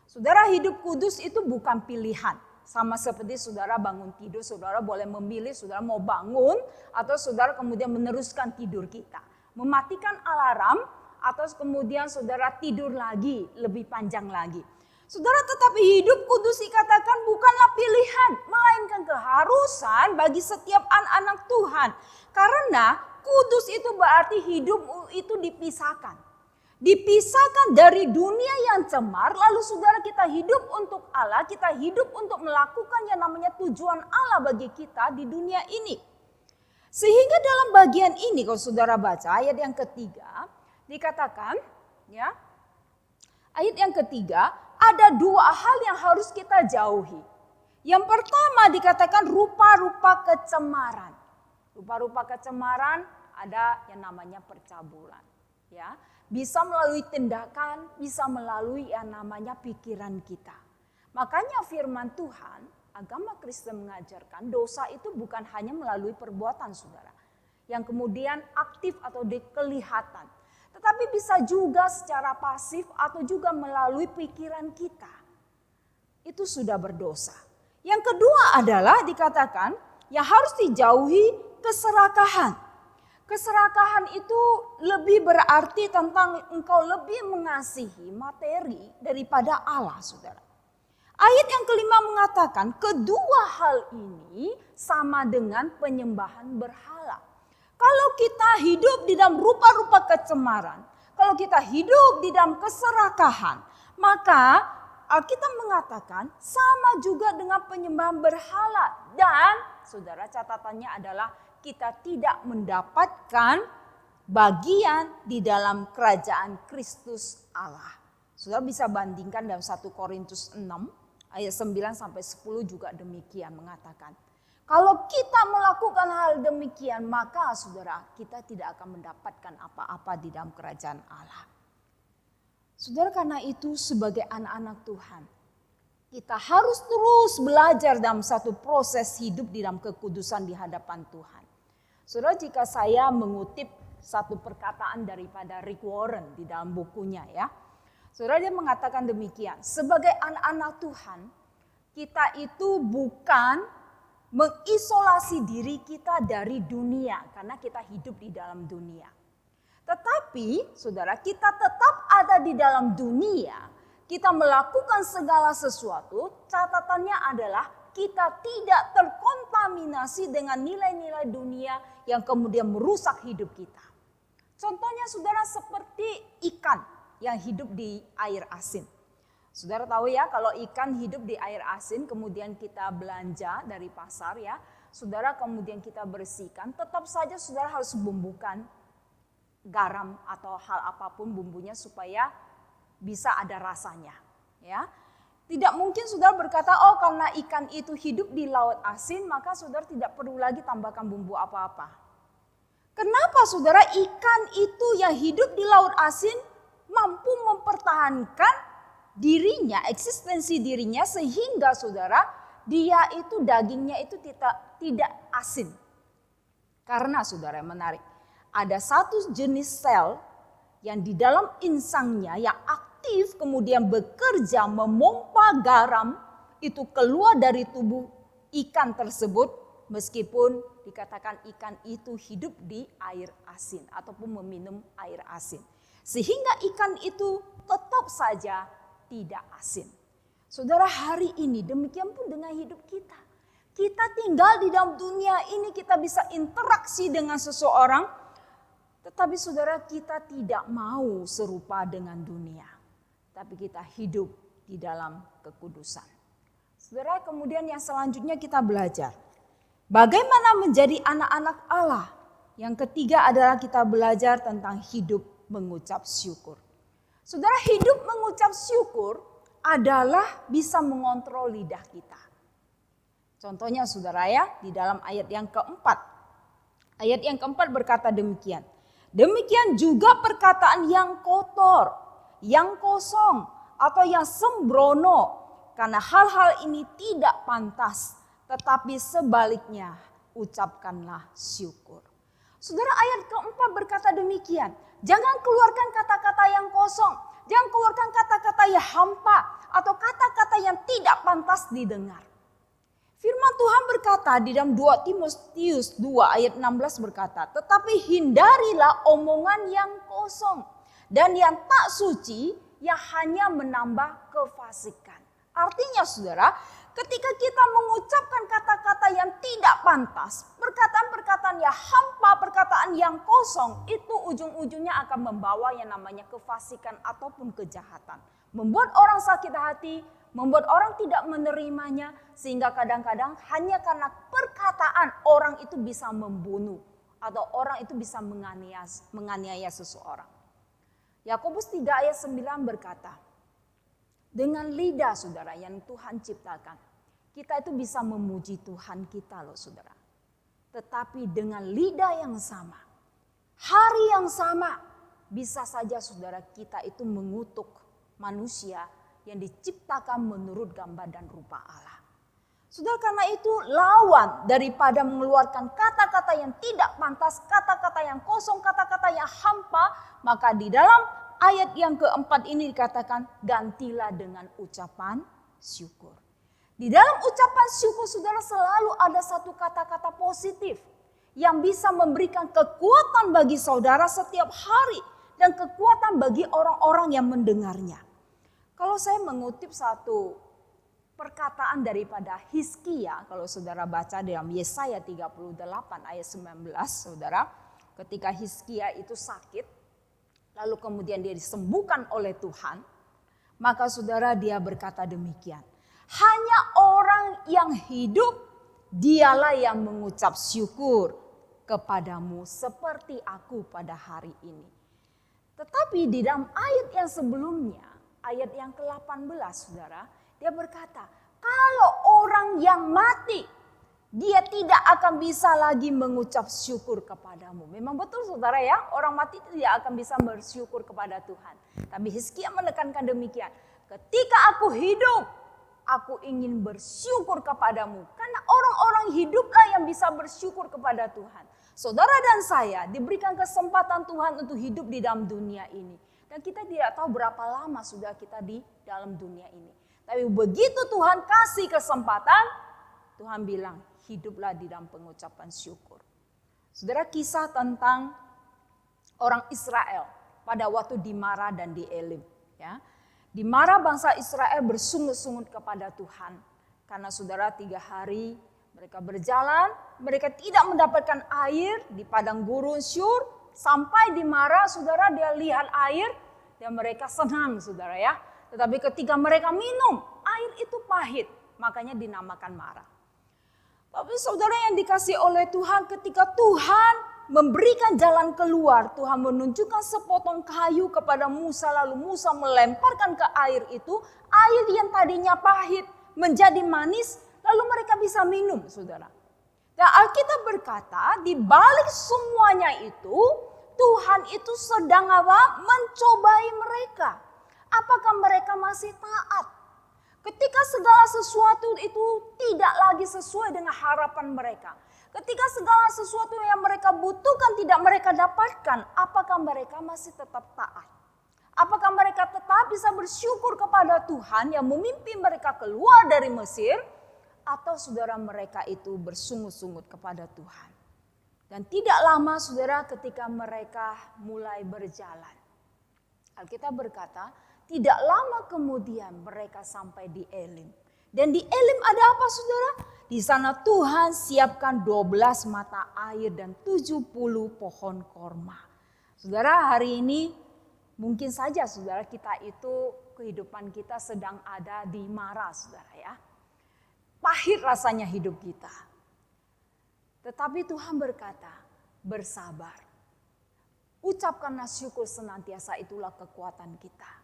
D: Saudara, hidup kudus itu bukan pilihan. Sama seperti saudara bangun tidur, saudara boleh memilih saudara mau bangun atau saudara kemudian meneruskan tidur kita. Mematikan alarm atau kemudian saudara tidur lagi, lebih panjang lagi. Saudara, tetapi hidup kudus dikatakan bukanlah pilihan, melainkan keharusan bagi setiap anak-anak Tuhan. Karena kudus itu berarti hidup itu dipisahkan. Dipisahkan dari dunia yang cemar, lalu saudara kita hidup untuk Allah, kita hidup untuk melakukan yang namanya tujuan Allah bagi kita di dunia ini. Sehingga dalam bagian ini kalau saudara baca ayat yang ketiga, dikatakan ya, ayat yang ketiga ada dua hal yang harus kita jauhi. Yang pertama dikatakan rupa-rupa kecemaran. Rupa-rupa kecemaran ada yang namanya percabulan. Ya, bisa melalui tindakan, bisa melalui yang namanya pikiran kita. Makanya firman Tuhan, agama Kristen mengajarkan dosa itu bukan hanya melalui perbuatan saudara. Yang kemudian aktif atau kelihatan. Tetapi bisa juga secara pasif atau juga melalui pikiran kita. Itu sudah berdosa. Yang kedua adalah dikatakan yang harus dijauhi keserakahan. Keserakahan itu lebih berarti tentang engkau lebih mengasihi materi daripada Allah, saudara. Ayat yang kelima mengatakan kedua hal ini sama dengan penyembahan berhala. Kalau kita hidup di dalam rupa-rupa kecemaran, kalau kita hidup di dalam keserakahan, maka Alkitab mengatakan sama juga dengan penyembahan berhala. Dan saudara, catatannya adalah kita tidak mendapatkan bagian di dalam kerajaan Kristus Allah. Saudara bisa bandingkan dalam 1 Korintus 6 ayat 9 sampai 10 juga demikian mengatakan. Kalau kita melakukan hal demikian maka saudara kita tidak akan mendapatkan apa-apa di dalam kerajaan Allah. Saudara, karena itu sebagai anak-anak Tuhan kita harus terus belajar dalam satu proses hidup di dalam kekudusan di hadapan Tuhan. Saudara, jika saya mengutip satu perkataan daripada Rick Warren di dalam bukunya ya. Saudara, dia mengatakan demikian. Sebagai anak-anak Tuhan, kita itu bukan mengisolasi diri kita dari dunia. Karena kita hidup di dalam dunia. Tetapi, saudara, kita tetap ada di dalam dunia. Kita melakukan segala sesuatu, catatannya adalah kita tidak terkontaminasi dengan nilai-nilai dunia yang kemudian merusak hidup kita. Contohnya saudara seperti ikan yang hidup di air asin. Saudara tahu ya kalau ikan hidup di air asin kemudian kita belanja dari pasar ya. Saudara kemudian kita bersihkan, tetap saja saudara harus bumbukan garam atau hal apapun bumbunya supaya bisa ada rasanya ya. Tidak mungkin saudara berkata, oh karena ikan itu hidup di laut asin, maka saudara tidak perlu lagi tambahkan bumbu apa-apa. Kenapa saudara ikan itu yang hidup di laut asin mampu mempertahankan dirinya, eksistensi dirinya sehingga saudara dia itu dagingnya itu tidak asin. Karena saudara yang menarik, ada satu jenis sel yang di dalam insangnya yang aktif kemudian bekerja memompa garam itu keluar dari tubuh ikan tersebut meskipun dikatakan ikan itu hidup di air asin ataupun meminum air asin. Sehingga ikan itu tetap saja tidak asin. Saudara, hari ini demikian pun dengan hidup kita. Kita tinggal di dalam dunia ini, kita bisa interaksi dengan seseorang. Tetapi saudara, kita tidak mau serupa dengan dunia. Tapi kita hidup di dalam kekudusan. Saudara, kemudian yang selanjutnya kita belajar bagaimana menjadi anak-anak Allah. Yang ketiga adalah kita belajar tentang hidup mengucap syukur. Saudara, hidup mengucap syukur adalah bisa mengontrol lidah kita. Contohnya saudara ya, di dalam ayat yang keempat. Ayat yang keempat berkata demikian. Demikian juga perkataan yang kotor, yang kosong, atau yang sembrono. Karena hal-hal ini tidak pantas, tetapi sebaliknya ucapkanlah syukur. Saudara, ayat keempat berkata demikian. Jangan keluarkan kata-kata yang kosong. Jangan keluarkan kata-kata yang hampa atau kata-kata yang tidak pantas didengar. Firman Tuhan berkata di dalam 2 Timotius 2 ayat 16 berkata, tetapi hindarilah omongan yang kosong dan yang tak suci yang hanya menambah kefasikan. Artinya saudara, ketika kita mengucapkan kata-kata yang tidak pantas, perkataan-perkataan yang hampa, perkataan yang kosong, itu ujung-ujungnya akan membawa yang namanya kefasikan ataupun kejahatan. Membuat orang sakit hati, membuat orang tidak menerimanya, sehingga kadang-kadang hanya karena perkataan orang itu bisa membunuh atau orang itu bisa menganiaya seseorang. Yakobus 3 ayat 9 berkata, dengan lidah saudara yang Tuhan ciptakan, kita itu bisa memuji Tuhan kita loh saudara. Tetapi dengan lidah yang sama, hari yang sama, bisa saja saudara kita itu mengutuk manusia yang diciptakan menurut gambar dan rupa Allah. Saudara, karena itu lawan daripada mengeluarkan kata-kata yang tidak pantas, kata-kata yang kosong, kata-kata yang hampa, maka di dalam ayat yang keempat ini dikatakan gantilah dengan ucapan syukur. Di dalam ucapan syukur saudara selalu ada satu kata-kata positif yang bisa memberikan kekuatan bagi saudara setiap hari dan kekuatan bagi orang-orang yang mendengarnya. Kalau saya mengutip satu perkataan daripada Hizkia, kalau saudara baca dalam Yesaya 38 ayat 19, saudara, ketika Hizkia itu sakit, lalu kemudian dia disembuhkan oleh Tuhan, maka saudara dia berkata demikian, hanya orang yang hidup, dialah yang mengucap syukur kepadamu seperti aku pada hari ini. Tetapi di dalam ayat yang sebelumnya, ayat yang ke-18 saudara, dia berkata, kalau orang yang mati, dia tidak akan bisa lagi mengucap syukur kepadamu. Memang betul saudara ya, orang mati tidak akan bisa bersyukur kepada Tuhan. Tapi Hizkia menekankan demikian, ketika aku hidup, aku ingin bersyukur kepadamu. Karena orang-orang hiduplah yang bisa bersyukur kepada Tuhan. Saudara dan saya diberikan kesempatan Tuhan untuk hidup di dalam dunia ini. Dan kita tidak tahu berapa lama sudah kita di dalam dunia ini. Tapi begitu Tuhan kasih kesempatan, Tuhan bilang hiduplah di dalam pengucapan syukur. Saudara, kisah tentang orang Israel pada waktu di Mara dan di Elim. Ya. Di Mara bangsa Israel bersungut-sungut kepada Tuhan. Karena saudara 3 hari mereka berjalan, mereka tidak mendapatkan air di padang gurun Syur. Sampai di Mara saudara dia lihat air dan mereka senang saudara ya. Tetapi ketika mereka minum air itu pahit, makanya dinamakan Mara. Tapi saudara yang dikasih oleh Tuhan, ketika Tuhan memberikan jalan keluar, Tuhan menunjukkan sepotong kayu kepada Musa, lalu Musa melemparkan ke air itu, air yang tadinya pahit menjadi manis, lalu mereka bisa minum saudara. Dan Alkitab berkata di balik semuanya itu Tuhan itu sedang apa? Mencobai mereka. Apakah mereka masih taat? Ketika segala sesuatu itu tidak lagi sesuai dengan harapan mereka. Ketika segala sesuatu yang mereka butuhkan tidak mereka dapatkan, apakah mereka masih tetap taat? Apakah mereka tetap bisa bersyukur kepada Tuhan yang memimpin mereka keluar dari Mesir? Atau saudara mereka itu bersungut-sungut kepada Tuhan. Dan tidak lama saudara ketika mereka mulai berjalan. Alkitab berkata tidak lama kemudian mereka sampai di Elim. Dan di Elim ada apa saudara? Di sana Tuhan siapkan 12 mata air dan 70 pohon korma. Saudara, hari ini mungkin saja saudara kita itu kehidupan kita sedang ada di Mara saudara ya. Pahit rasanya hidup kita. Tetapi Tuhan berkata, bersabar. Ucapkanlah syukur senantiasa, itulah kekuatan kita.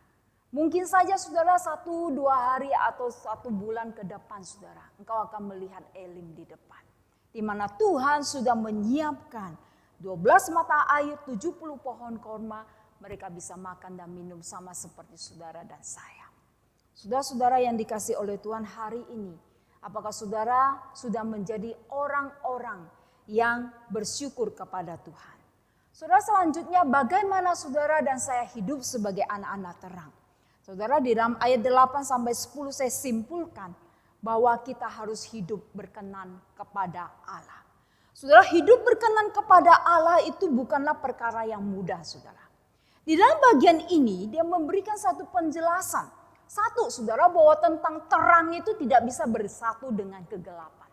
D: Mungkin saja saudara 1-2 hari atau 1 bulan ke depan saudara, engkau akan melihat Elim di depan. Di mana Tuhan sudah menyiapkan 12 mata air, 70 pohon korma, mereka bisa makan dan minum sama seperti saudara dan saya. Saudara-saudara yang dikasih oleh Tuhan hari ini, apakah saudara sudah menjadi orang-orang yang bersyukur kepada Tuhan? Saudara, selanjutnya bagaimana saudara dan saya hidup sebagai anak-anak terang? Saudara, di dalam ayat 8-10 saya simpulkan bahwa kita harus hidup berkenan kepada Allah. Saudara, hidup berkenan kepada Allah itu bukanlah perkara yang mudah saudara. Di dalam bagian ini dia memberikan satu penjelasan. Satu saudara, bahwa tentang terang itu tidak bisa bersatu dengan kegelapan.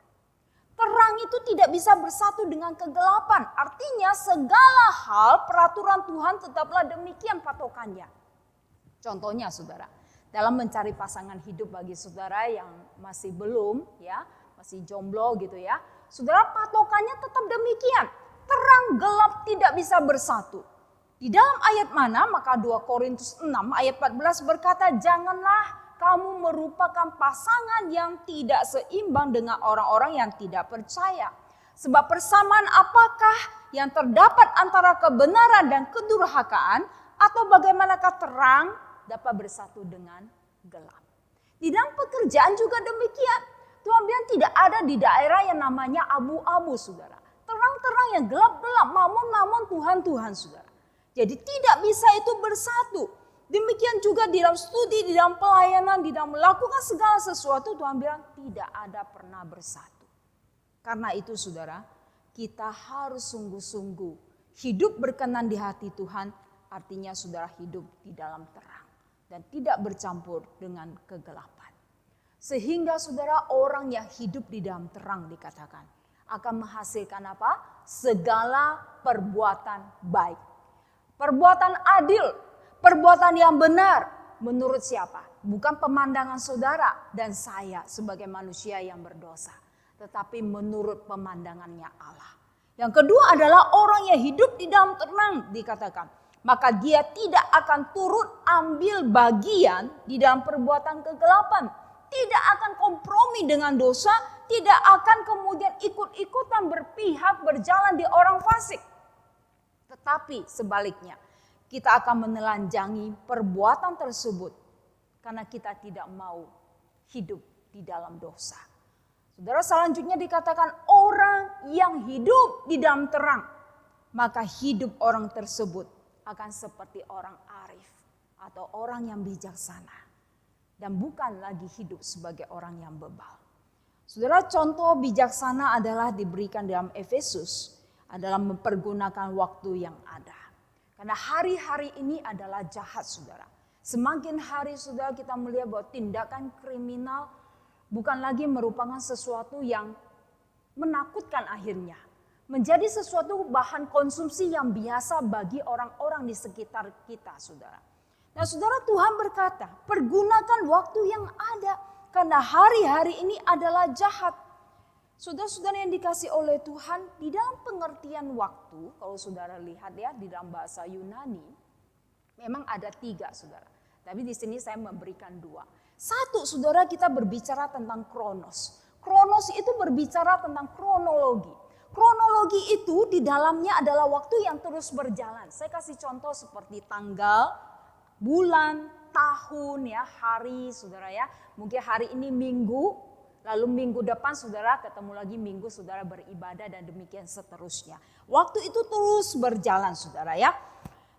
D: Terang itu tidak bisa bersatu dengan kegelapan. Artinya segala hal peraturan Tuhan tetaplah demikian patokannya. Contohnya saudara, dalam mencari pasangan hidup bagi saudara yang masih belum ya, masih jomblo gitu ya. Saudara, patokannya tetap demikian. Terang gelap tidak bisa bersatu. Di dalam ayat mana? Maka 2 Korintus 6 ayat 14 berkata, janganlah kamu merupakan pasangan yang tidak seimbang dengan orang-orang yang tidak percaya. Sebab persamaan apakah yang terdapat antara kebenaran dan kedurhakaan, atau bagaimanakah terang dapat bersatu dengan gelap. Di dalam pekerjaan juga demikian. Tuhan bilang tidak ada di daerah yang namanya abu-abu saudara. Terang-terang yang gelap-gelap, namun Tuhan saudara. Jadi tidak bisa itu bersatu. Demikian juga di dalam studi, di dalam pelayanan, di dalam melakukan segala sesuatu, Tuhan bilang tidak ada pernah bersatu. Karena itu saudara, kita harus sungguh-sungguh hidup berkenan di hati Tuhan, artinya saudara hidup di dalam terang dan tidak bercampur dengan kegelapan. Sehingga saudara, orang yang hidup di dalam terang dikatakan akan menghasilkan apa? Segala perbuatan baik. Perbuatan adil, perbuatan yang benar. Menurut siapa? Bukan pemandangan saudara dan saya sebagai manusia yang berdosa, tetapi menurut pemandangannya Allah. Yang kedua adalah orang yang hidup di dalam terang dikatakan, maka dia tidak akan turut ambil bagian di dalam perbuatan kegelapan. Tidak akan kompromi dengan dosa, tidak akan kemudian ikut-ikutan berpihak berjalan di orang fasik. Tetapi sebaliknya, kita akan menelanjangi perbuatan tersebut karena kita tidak mau hidup di dalam dosa. Saudara, selanjutnya dikatakan orang yang hidup di dalam terang, maka hidup orang tersebut akan seperti orang arif atau orang yang bijaksana. Dan bukan lagi hidup sebagai orang yang bebal. Saudara, contoh bijaksana adalah diberikan dalam Efesus adalah mempergunakan waktu yang ada. Karena hari-hari ini adalah jahat saudara. Semakin hari saudara kita melihat bahwa tindakan kriminal bukan lagi merupakan sesuatu yang menakutkan akhirnya. Menjadi sesuatu bahan konsumsi yang biasa bagi orang-orang di sekitar kita saudara. Nah saudara, Tuhan berkata, pergunakan waktu yang ada. Karena hari-hari ini adalah jahat. Saudara-saudara yang dikasih oleh Tuhan, di dalam pengertian waktu, kalau saudara lihat ya di dalam bahasa Yunani, memang ada 3 saudara. Tapi di sini saya memberikan 2. Satu saudara, kita berbicara tentang kronos. Kronos itu berbicara tentang kronologi. Kronologi itu di dalamnya adalah waktu yang terus berjalan. Saya kasih contoh seperti tanggal, bulan, tahun ya, hari saudara ya. Mungkin hari ini minggu, lalu minggu depan saudara ketemu lagi minggu saudara beribadah dan demikian seterusnya. Waktu itu terus berjalan saudara ya.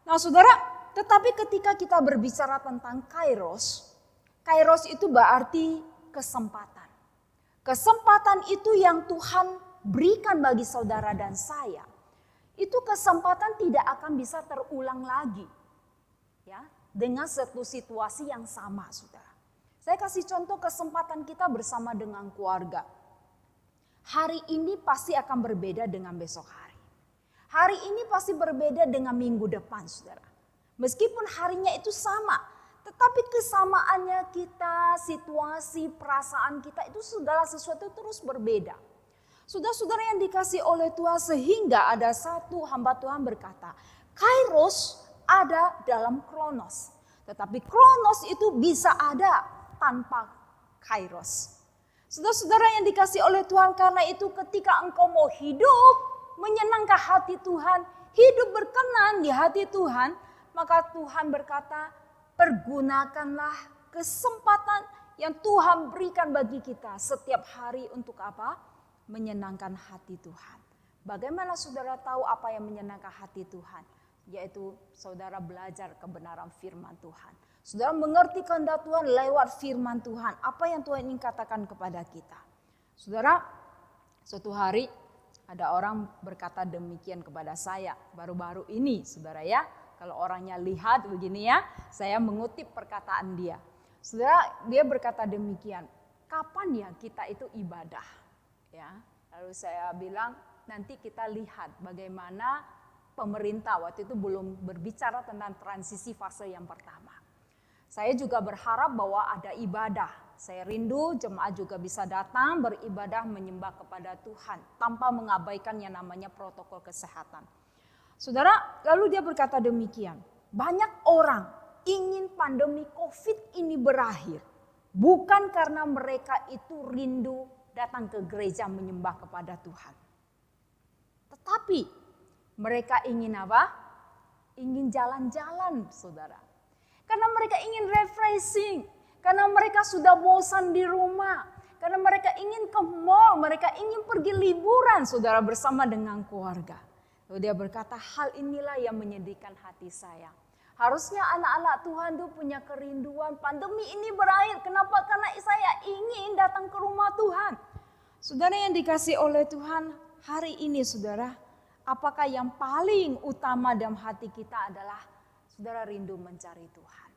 D: Nah saudara, tetapi ketika kita berbicara tentang kairos, kairos itu berarti kesempatan. Kesempatan itu yang Tuhan berikan bagi saudara dan saya. Itu kesempatan tidak akan bisa terulang lagi. Ya, dengan satu situasi yang sama saudara. Saya kasih contoh kesempatan kita bersama dengan keluarga. Hari ini pasti akan berbeda dengan besok hari. Hari ini pasti berbeda dengan minggu depan, saudara. Meskipun harinya itu sama, tetapi kesamaannya kita, situasi, perasaan kita itu segala sesuatu terus berbeda. Saudara-saudara yang dikasih oleh Tuhan, sehingga ada satu hamba Tuhan berkata, Kairos ada dalam Kronos. Tetapi Kronos itu bisa ada tanpa Kairos. Saudara-saudara yang dikasih oleh Tuhan, karena itu ketika engkau mau hidup menyenangkan hati Tuhan, hidup berkenan di hati Tuhan, maka Tuhan berkata, pergunakanlah kesempatan yang Tuhan berikan bagi kita setiap hari untuk apa? Menyenangkan hati Tuhan. Bagaimana saudara tahu apa yang menyenangkan hati Tuhan? Yaitu saudara belajar kebenaran firman Tuhan. Saudara mengerti kehendak Tuhan lewat firman Tuhan. Apa yang Tuhan ingin katakan kepada kita. Saudara, suatu hari ada orang berkata demikian kepada saya. Baru-baru ini saudara ya. Kalau orangnya lihat begini ya. Saya mengutip perkataan dia. Saudara, dia berkata demikian. Kapan ya kita itu ibadah? Ya, lalu saya bilang nanti kita lihat bagaimana pemerintah waktu itu belum berbicara tentang transisi fase yang pertama. Saya juga berharap bahwa ada ibadah. Saya rindu jemaat juga bisa datang beribadah menyembah kepada Tuhan tanpa mengabaikan yang namanya protokol kesehatan. Saudara, lalu dia berkata demikian. Banyak orang ingin pandemi COVID ini berakhir bukan karena mereka itu rindu datang ke gereja menyembah kepada Tuhan. Tetapi mereka ingin apa? Ingin jalan-jalan, saudara. Karena mereka ingin refreshing. Karena mereka sudah bosan di rumah. Karena mereka ingin ke mall, mereka ingin pergi liburan, saudara, bersama dengan keluarga. Lalu dia berkata, hal inilah yang menyedihkan hati saya. Harusnya anak-anak Tuhan itu punya kerinduan, pandemi ini berakhir. Kenapa? Karena saya ingin datang ke rumah Tuhan. Saudara yang dikasih oleh Tuhan, hari ini saudara, apakah yang paling utama dalam hati kita adalah saudara rindu mencari Tuhan.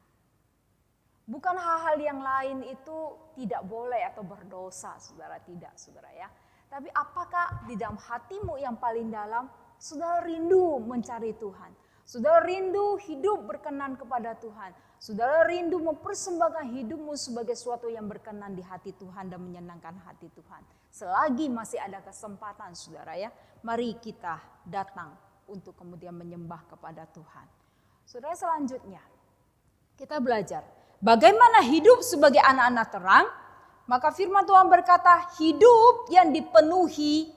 D: Bukan hal-hal yang lain itu tidak boleh atau berdosa, saudara, tidak, saudara ya. Tapi apakah di dalam hatimu yang paling dalam, saudara rindu mencari Tuhan. Saudara rindu hidup berkenan kepada Tuhan. Saudara rindu mempersembahkan hidupmu sebagai sesuatu yang berkenan di hati Tuhan dan menyenangkan hati Tuhan. Selagi masih ada kesempatan, saudara ya, mari kita datang untuk kemudian menyembah kepada Tuhan. Saudara, selanjutnya kita belajar bagaimana hidup sebagai anak-anak terang. Maka firman Tuhan berkata, hidup yang dipenuhi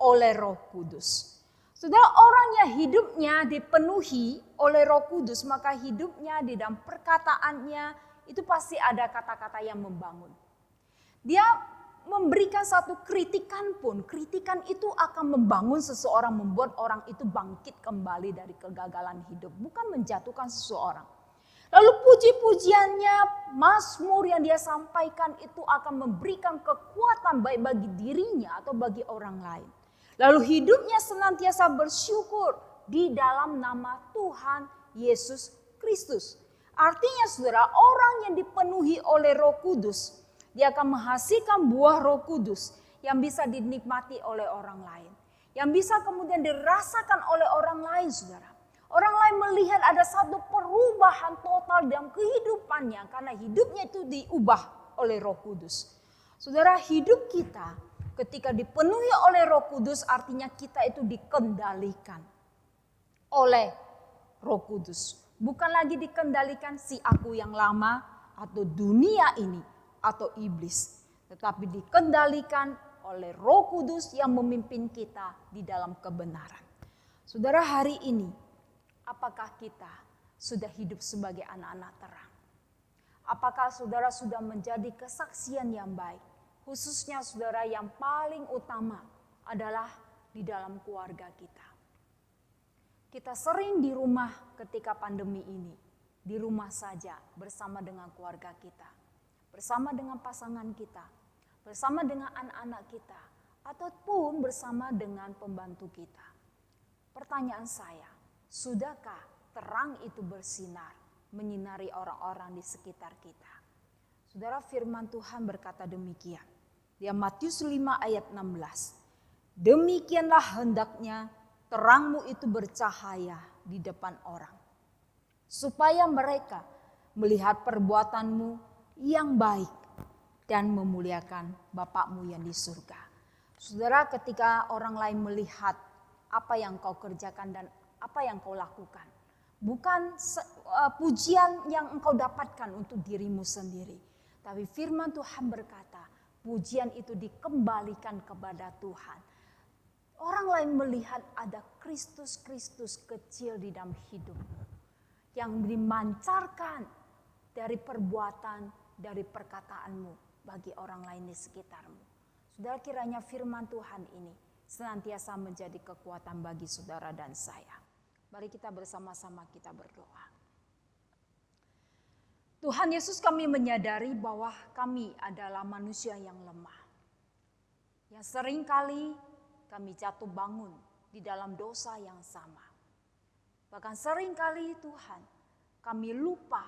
D: oleh Roh Kudus. Saudara, orang yang hidupnya dipenuhi oleh Roh Kudus, maka hidupnya di dalam perkataannya itu pasti ada kata-kata yang membangun. Dia memberikan satu kritikan pun, kritikan itu akan membangun seseorang, membuat orang itu bangkit kembali dari kegagalan hidup, bukan menjatuhkan seseorang. Lalu puji-pujiannya, mazmur yang dia sampaikan itu akan memberikan kekuatan baik bagi dirinya atau bagi orang lain. Lalu hidupnya senantiasa bersyukur di dalam nama Tuhan Yesus Kristus. Artinya saudara, orang yang dipenuhi oleh Roh Kudus, dia akan menghasilkan buah Roh Kudus yang bisa dinikmati oleh orang lain. Yang bisa kemudian dirasakan oleh orang lain, saudara. Orang lain melihat ada satu perubahan total dalam kehidupannya karena hidupnya itu diubah oleh Roh Kudus. Saudara, hidup kita ketika dipenuhi oleh Roh Kudus artinya kita itu dikendalikan oleh Roh Kudus. Bukan lagi dikendalikan si aku yang lama atau dunia ini atau iblis. Tetapi dikendalikan oleh Roh Kudus yang memimpin kita di dalam kebenaran. Saudara, hari ini apakah kita sudah hidup sebagai anak-anak terang? Apakah saudara sudah menjadi kesaksian yang baik? Khususnya saudara, yang paling utama adalah di dalam keluarga kita. Kita sering di rumah ketika pandemi ini. Di rumah saja bersama dengan keluarga kita. Bersama dengan pasangan kita. Bersama dengan anak-anak kita. Ataupun bersama dengan pembantu kita. Pertanyaan saya, sudahkah terang itu bersinar, menyinari orang-orang di sekitar kita? Saudara, firman Tuhan berkata demikian. Di Matius 5 ayat 16. Demikianlah hendaknya terangmu itu bercahaya di depan orang, supaya mereka melihat perbuatanmu yang baik dan memuliakan Bapakmu yang di surga. Saudara, ketika orang lain melihat apa yang kau kerjakan dan apa yang kau lakukan, bukan pujian yang engkau dapatkan untuk dirimu sendiri, tapi firman Tuhan berkata, pujian itu dikembalikan kepada Tuhan. Orang lain melihat ada Kristus-Kristus kecil di dalam hidupmu, yang dimancarkan dari perbuatan, dari perkataanmu bagi orang lain di sekitarmu. Saudara, kiranya firman Tuhan ini senantiasa menjadi kekuatan bagi saudara dan saya. Mari kita bersama-sama kita berdoa. Tuhan Yesus, kami menyadari bahwa kami adalah manusia yang lemah. Yang seringkali kami jatuh bangun di dalam dosa yang sama. Bahkan seringkali Tuhan, kami lupa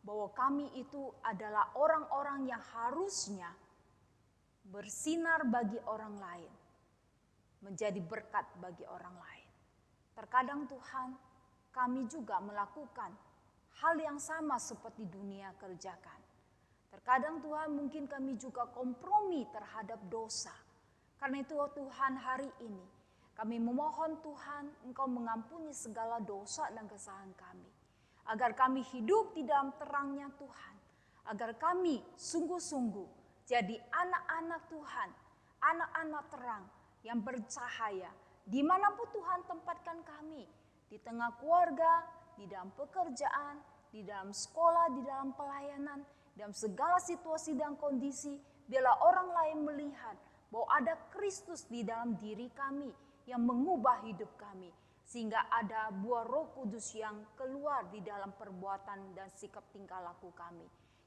D: bahwa kami itu adalah orang-orang yang harusnya bersinar bagi orang lain, menjadi berkat bagi orang lain. Terkadang Tuhan, kami juga melakukan hal yang sama seperti dunia kerjakan. Terkadang Tuhan, mungkin kami juga kompromi terhadap dosa. Karena itu Tuhan, hari ini kami memohon Tuhan, Engkau mengampuni segala dosa dan kesalahan kami. Agar kami hidup di dalam terangnya Tuhan. Agar kami sungguh-sungguh jadi anak-anak Tuhan, anak-anak terang yang bercahaya. Dimanapun Tuhan tempatkan kami, di tengah keluarga, di dalam pekerjaan, di dalam sekolah, di dalam pelayanan, dalam segala situasi dan kondisi, biarlah orang lain melihat bahwa ada Kristus di dalam diri kami yang mengubah hidup kami. Sehingga ada buah Roh Kudus yang keluar di dalam perbuatan dan sikap tingkah laku kami.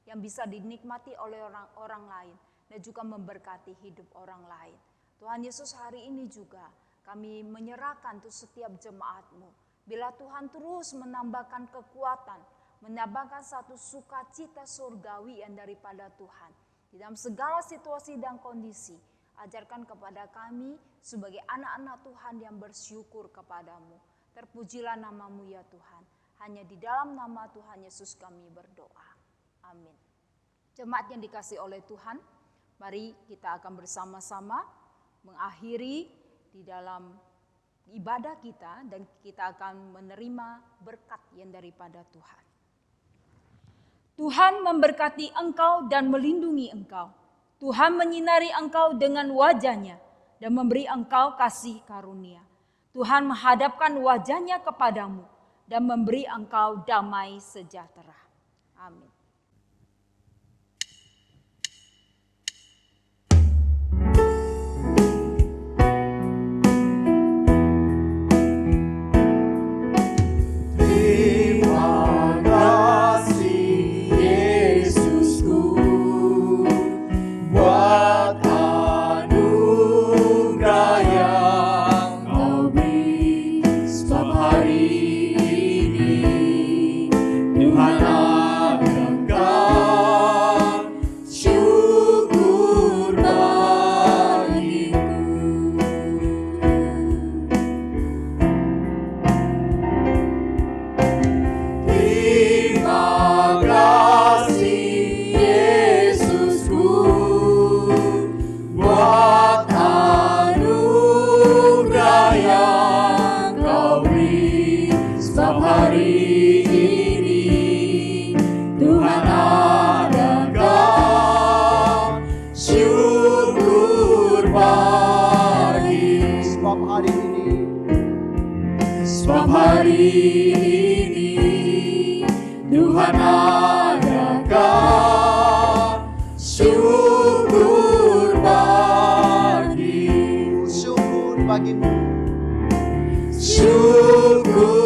D: Yang bisa dinikmati oleh orang lain dan juga memberkati hidup orang lain. Tuhan Yesus, hari ini juga kami menyerahkan untuk setiap jemaat-Mu. Bila Tuhan terus menambahkan kekuatan, menambahkan satu sukacita surgawi yang daripada Tuhan. Di dalam segala situasi dan kondisi, ajarkan kepada kami sebagai anak-anak Tuhan yang bersyukur kepadamu. Terpujilah nama-Mu ya Tuhan. Hanya di dalam nama Tuhan Yesus kami berdoa. Amin. Jemaat yang dikasihi oleh Tuhan, mari kita akan bersama-sama mengakhiri di dalam ibadah kita dan kita akan menerima berkat yang daripada Tuhan. Tuhan memberkati engkau dan melindungi engkau. Tuhan menyinari engkau dengan wajah-Nya dan memberi engkau kasih karunia. Tuhan menghadapkan wajah-Nya kepadamu dan memberi engkau damai sejahtera. Amin.
A: Syukur